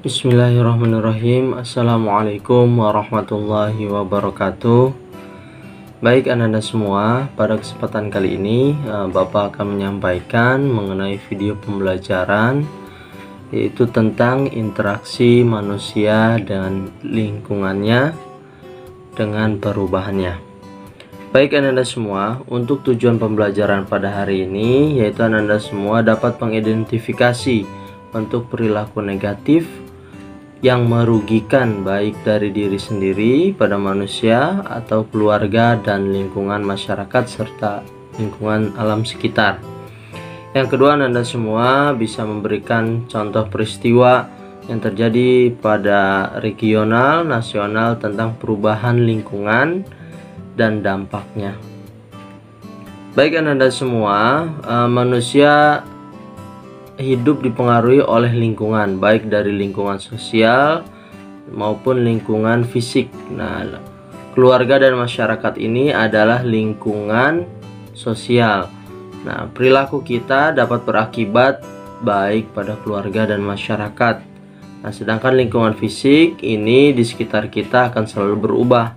Bismillahirrahmanirrahim. Assalamualaikum warahmatullahi wabarakatuh. Baik anak-anak semua, pada kesempatan kali ini Bapak akan menyampaikan mengenai video pembelajaran, yaitu tentang interaksi manusia dan lingkungannya dengan perubahannya. Baik anak-anak semua, untuk tujuan pembelajaran pada hari ini yaitu anak-anak semua dapat mengidentifikasi bentuk perilaku negatif yang merugikan baik dari diri sendiri pada manusia atau keluarga dan lingkungan masyarakat serta lingkungan alam sekitar. Yang kedua, Anda semua bisa memberikan contoh peristiwa yang terjadi pada regional, nasional tentang perubahan lingkungan dan dampaknya. Baik Anda semua, manusia hidup dipengaruhi oleh lingkungan, baik dari lingkungan sosial maupun lingkungan fisik. Nah, keluarga dan masyarakat ini adalah lingkungan sosial. Nah, perilaku kita dapat berakibat baik pada keluarga dan masyarakat. Nah, sedangkan lingkungan fisik ini di sekitar kita akan selalu berubah.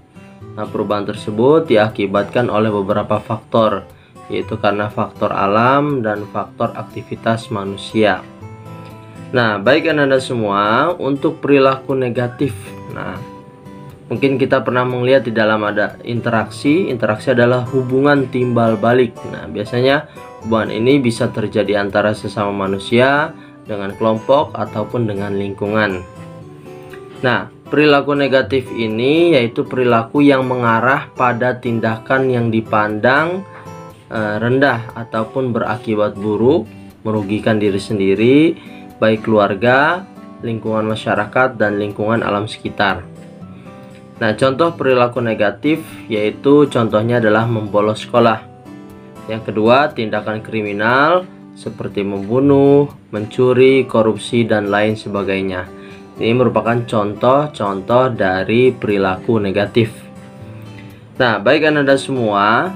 Nah, perubahan tersebut diakibatkan oleh beberapa faktor, yaitu karena faktor alam dan faktor aktivitas manusia. Nah, baik anak-anak semua, untuk perilaku negatif. Nah, mungkin kita pernah melihat di dalam ada interaksi. Interaksi adalah hubungan timbal balik. Nah, biasanya hubungan ini bisa terjadi antara sesama manusia, dengan kelompok, ataupun dengan lingkungan. Nah, perilaku negatif ini yaitu perilaku yang mengarah pada tindakan yang dipandang rendah ataupun berakibat buruk, merugikan diri sendiri, baik keluarga, lingkungan masyarakat, dan lingkungan alam sekitar. Nah, contoh perilaku negatif yaitu contohnya adalah membolos sekolah. Yang kedua, tindakan kriminal seperti membunuh, mencuri, korupsi, dan lain sebagainya. Ini merupakan contoh-contoh dari perilaku negatif. Nah, baik Anda semua,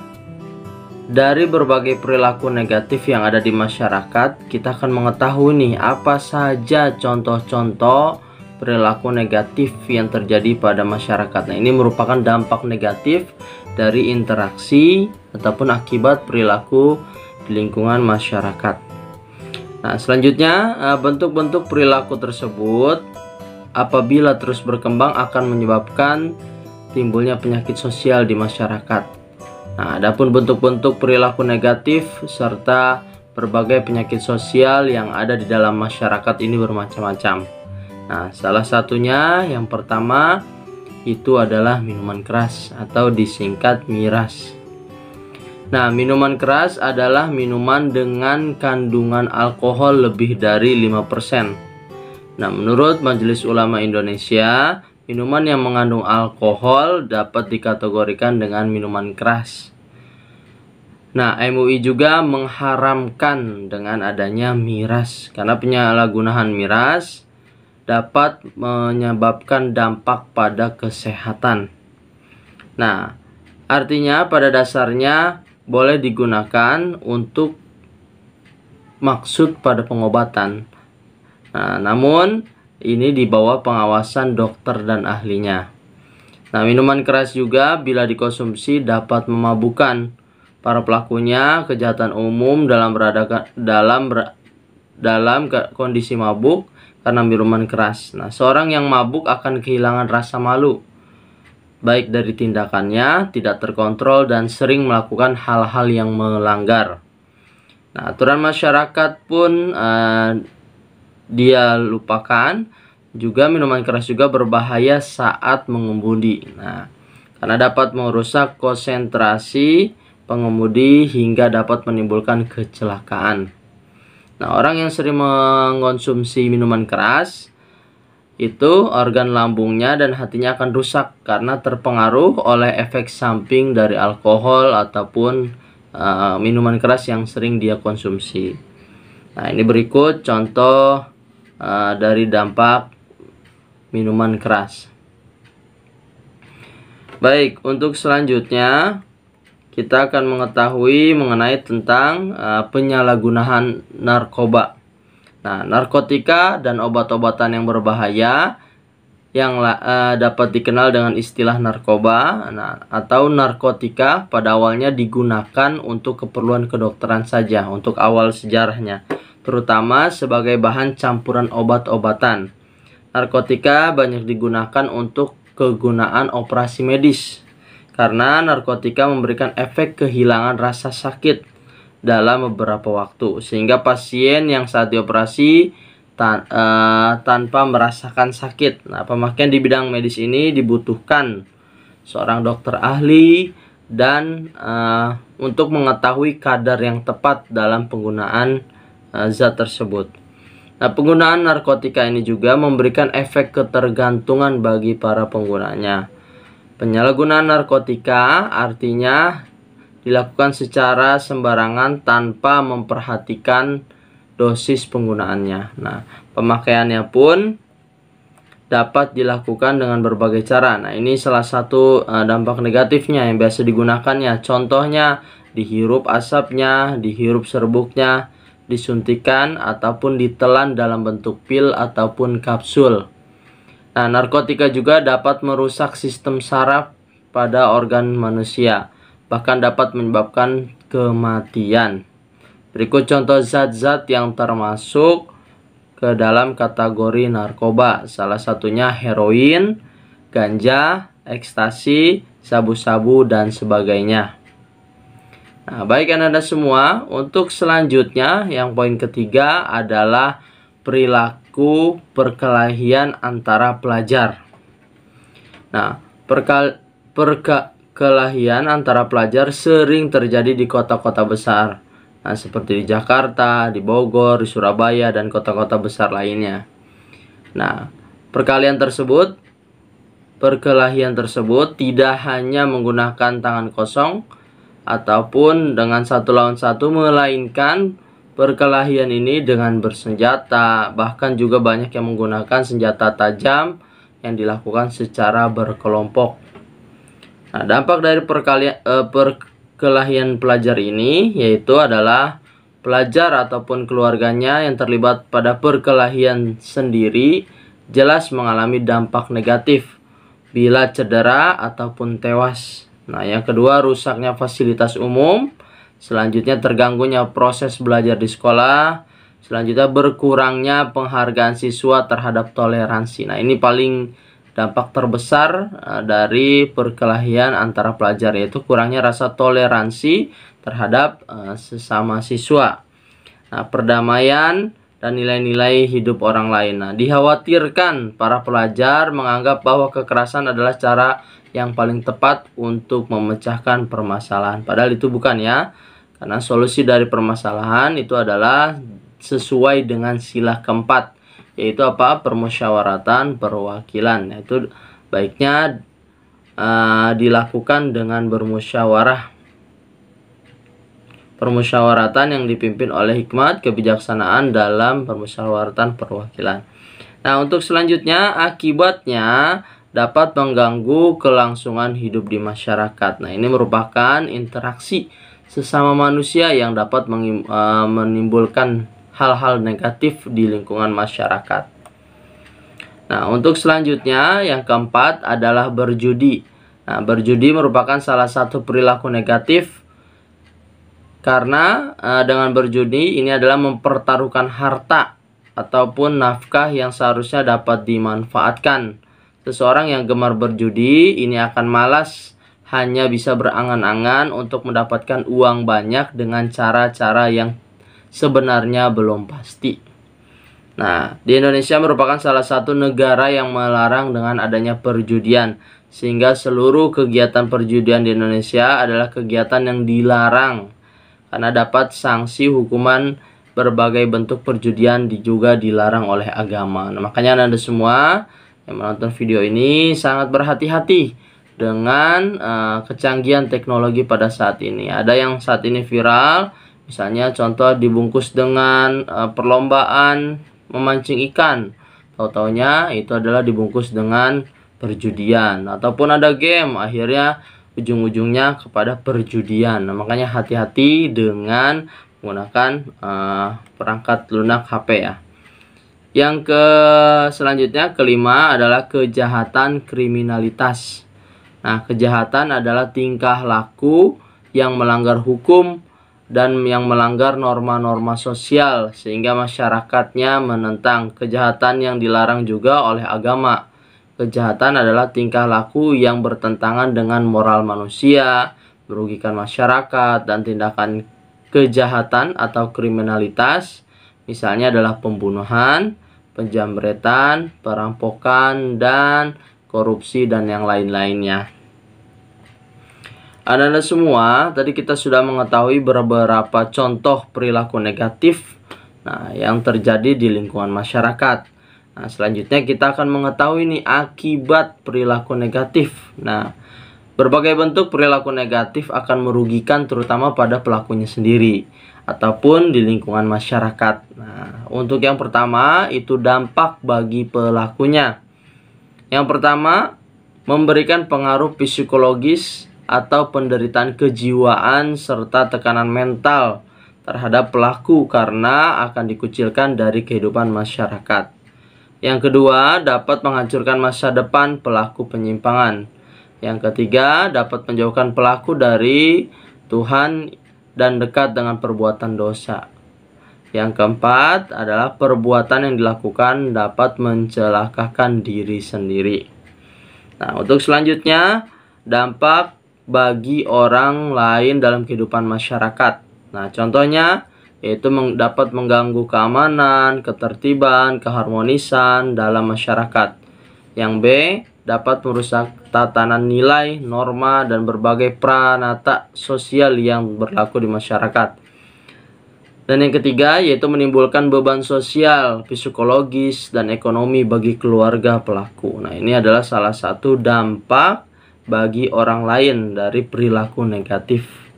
dari berbagai perilaku negatif yang ada di masyarakat, kita akan mengetahui nih apa saja contoh-contoh perilaku negatif yang terjadi pada masyarakat. Nah, ini merupakan dampak negatif dari interaksi ataupun akibat perilaku di lingkungan masyarakat. Nah, selanjutnya bentuk-bentuk perilaku tersebut apabila terus berkembang akan menyebabkan timbulnya penyakit sosial di masyarakat. Nah, adapun bentuk-bentuk perilaku negatif serta berbagai penyakit sosial yang ada di dalam masyarakat ini bermacam-macam. Nah, salah satunya yang pertama itu adalah minuman keras atau disingkat miras. Nah, minuman keras adalah minuman dengan kandungan alkohol lebih dari 5%. Nah, menurut Majelis Ulama Indonesia, minuman yang mengandung alkohol dapat dikategorikan dengan minuman keras. Nah, MUI juga mengharamkan dengan adanya miras karena penyalahgunaan miras dapat menyebabkan dampak pada kesehatan. Nah, artinya pada dasarnya boleh digunakan untuk maksud pada pengobatan. Nah, namun ini di bawah pengawasan dokter dan ahlinya. Nah, minuman keras juga bila dikonsumsi dapat memabukkan. Para pelakunya kejahatan umum dalam kondisi mabuk karena minuman keras. Nah, seorang yang mabuk akan kehilangan rasa malu, baik dari tindakannya, tidak terkontrol, dan sering melakukan hal-hal yang melanggar. Nah, aturan masyarakat pun dia lupakan. Juga minuman keras juga berbahaya saat mengemudi. Nah, karena dapat merusak konsentrasi pengemudi hingga dapat menimbulkan kecelakaan. Nah, orang yang sering mengonsumsi minuman keras itu organ lambungnya dan hatinya akan rusak karena terpengaruh oleh efek samping dari alkohol ataupun minuman keras yang sering dia konsumsi. Nah, ini berikut contoh dari dampak minuman keras. Baik, untuk selanjutnya kita akan mengetahui mengenai tentang penyalahgunaan narkoba. Nah, narkotika dan obat-obatan yang berbahaya yang dapat dikenal dengan istilah narkoba, atau narkotika pada awalnya digunakan untuk keperluan kedokteran saja untuk awal sejarahnya, terutama sebagai bahan campuran obat-obatan. Narkotika banyak digunakan untuk kegunaan operasi medis karena narkotika memberikan efek kehilangan rasa sakit dalam beberapa waktu, sehingga pasien yang saat dioperasi tanpa merasakan sakit. Nah, pemakaian di bidang medis ini dibutuhkan seorang dokter ahli dan untuk mengetahui kadar yang tepat dalam penggunaan zat tersebut. Nah, penggunaan narkotika ini juga memberikan efek ketergantungan bagi para penggunanya. Penyalahgunaan narkotika artinya dilakukan secara sembarangan tanpa memperhatikan dosis penggunaannya. Nah, pemakaiannya pun dapat dilakukan dengan berbagai cara. Nah, ini salah satu dampak negatifnya yang biasa digunakannya. Contohnya, dihirup asapnya, dihirup serbuknya, disuntikan ataupun ditelan dalam bentuk pil ataupun kapsul. Nah, narkotika juga dapat merusak sistem saraf pada organ manusia, bahkan dapat menyebabkan kematian. Berikut contoh zat-zat yang termasuk ke dalam kategori narkoba. Salah satunya heroin, ganja, ekstasi, sabu-sabu, dan sebagainya. Nah, baik Anda semua, untuk selanjutnya yang poin ketiga adalah perilaku perkelahian antara pelajar. Nah, perkelahian antara pelajar sering terjadi di kota-kota besar. Nah, seperti di Jakarta, di Bogor, di Surabaya, dan kota-kota besar lainnya. Nah, perkelahian tersebut tidak hanya menggunakan tangan kosong ataupun dengan satu lawan satu, melainkan perkelahian ini dengan bersenjata, bahkan juga banyak yang menggunakan senjata tajam yang dilakukan secara berkelompok. Nah, dampak dari perkelahian pelajar ini yaitu adalah pelajar ataupun keluarganya yang terlibat pada perkelahian sendiri jelas mengalami dampak negatif bila cedera ataupun tewas. Nah, yang kedua, rusaknya fasilitas umum. Selanjutnya, terganggunya proses belajar di sekolah. Selanjutnya, berkurangnya penghargaan siswa terhadap toleransi. Nah, ini paling dampak terbesar dari perkelahian antara pelajar, yaitu kurangnya rasa toleransi terhadap sesama siswa. Nah, perdamaian dan nilai-nilai hidup orang lain. Nah, dikhawatirkan para pelajar menganggap bahwa kekerasan adalah cara yang paling tepat untuk memecahkan permasalahan. Padahal itu bukan ya. Karena solusi dari permasalahan itu adalah sesuai dengan sila keempat, yaitu apa? Permusyawaratan perwakilan. Itu baiknya dilakukan dengan permusyawaratan yang dipimpin oleh hikmat kebijaksanaan dalam permusyawaratan perwakilan. Nah, untuk selanjutnya, akibatnya dapat mengganggu kelangsungan hidup di masyarakat. Nah, ini merupakan interaksi sesama manusia yang dapat menimbulkan hal-hal negatif di lingkungan masyarakat. Nah, untuk selanjutnya yang keempat adalah berjudi. Nah, berjudi merupakan salah satu perilaku negatif karena dengan berjudi ini adalah mempertaruhkan harta ataupun nafkah yang seharusnya dapat dimanfaatkan. Seseorang yang gemar berjudi ini akan malas, hanya bisa berangan-angan untuk mendapatkan uang banyak dengan cara-cara yang sebenarnya belum pasti. Nah, di Indonesia merupakan salah satu negara yang melarang dengan adanya perjudian, sehingga seluruh kegiatan perjudian di Indonesia adalah kegiatan yang dilarang karena dapat sanksi hukuman. Berbagai bentuk perjudian juga dilarang oleh agama. Nah, makanya Anda semua yang menonton video ini sangat berhati-hati dengan kecanggihan teknologi pada saat ini. Ada yang saat ini viral, misalnya contoh dibungkus dengan perlombaan memancing ikan, tahu-taunya itu adalah dibungkus dengan perjudian, ataupun ada game akhirnya ujung-ujungnya kepada perjudian. Nah, makanya hati-hati dengan menggunakan perangkat lunak HP ya. Selanjutnya kelima adalah kejahatan kriminalitas. Nah, kejahatan adalah tingkah laku yang melanggar hukum dan yang melanggar norma-norma sosial sehingga masyarakatnya menentang. Kejahatan yang dilarang juga oleh agama. Kejahatan adalah tingkah laku yang bertentangan dengan moral manusia, merugikan masyarakat, dan tindakan kejahatan atau kriminalitas misalnya adalah pembunuhan, penjamretan, perampokan, dan korupsi, dan yang lain-lainnya. Anda semua, tadi kita sudah mengetahui beberapa contoh perilaku negatif yang terjadi di lingkungan masyarakat. Nah, selanjutnya kita akan mengetahui nih akibat perilaku negatif. Nah, berbagai bentuk perilaku negatif akan merugikan terutama pada pelakunya sendiri ataupun di lingkungan masyarakat. Nah, untuk yang pertama itu dampak bagi pelakunya. Yang pertama, memberikan pengaruh psikologis atau penderitaan kejiwaan serta tekanan mental terhadap pelaku karena akan dikucilkan dari kehidupan masyarakat. Yang kedua, dapat menghancurkan masa depan pelaku penyimpangan. Yang ketiga, dapat menjauhkan pelaku dari Tuhan dan dekat dengan perbuatan dosa. Yang keempat adalah perbuatan yang dilakukan dapat mencelakakan diri sendiri. Nah, untuk selanjutnya, dampak bagi orang lain dalam kehidupan masyarakat. Nah, contohnya yaitu dapat mengganggu keamanan, ketertiban, keharmonisan dalam masyarakat. Yang B, dapat merusak tatanan nilai, norma, dan berbagai pranata sosial yang berlaku di masyarakat. Dan yang ketiga yaitu menimbulkan beban sosial, psikologis, dan ekonomi bagi keluarga pelaku. Nah, ini adalah salah satu dampak bagi orang lain dari perilaku negatif.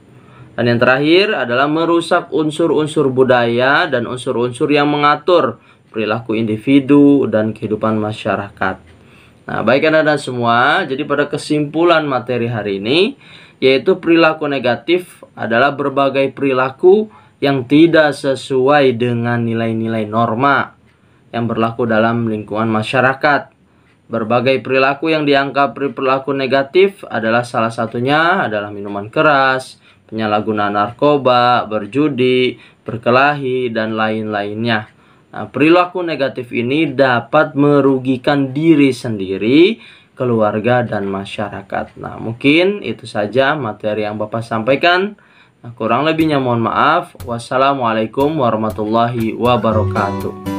Dan yang terakhir adalah merusak unsur-unsur budaya dan unsur-unsur yang mengatur perilaku individu dan kehidupan masyarakat. Nah, baik Anda semua, jadi pada kesimpulan materi hari ini, yaitu perilaku negatif adalah berbagai perilaku yang tidak sesuai dengan nilai-nilai norma yang berlaku dalam lingkungan masyarakat. Berbagai perilaku yang dianggap perilaku negatif adalah salah satunya adalah minuman keras, penyalahgunaan narkoba, berjudi, berkelahi, dan lain-lainnya. Nah, perilaku negatif ini dapat merugikan diri sendiri, keluarga, dan masyarakat. Nah, mungkin itu saja materi yang Bapak sampaikan. Nah, kurang lebihnya mohon maaf. Wassalamualaikum warahmatullahi wabarakatuh.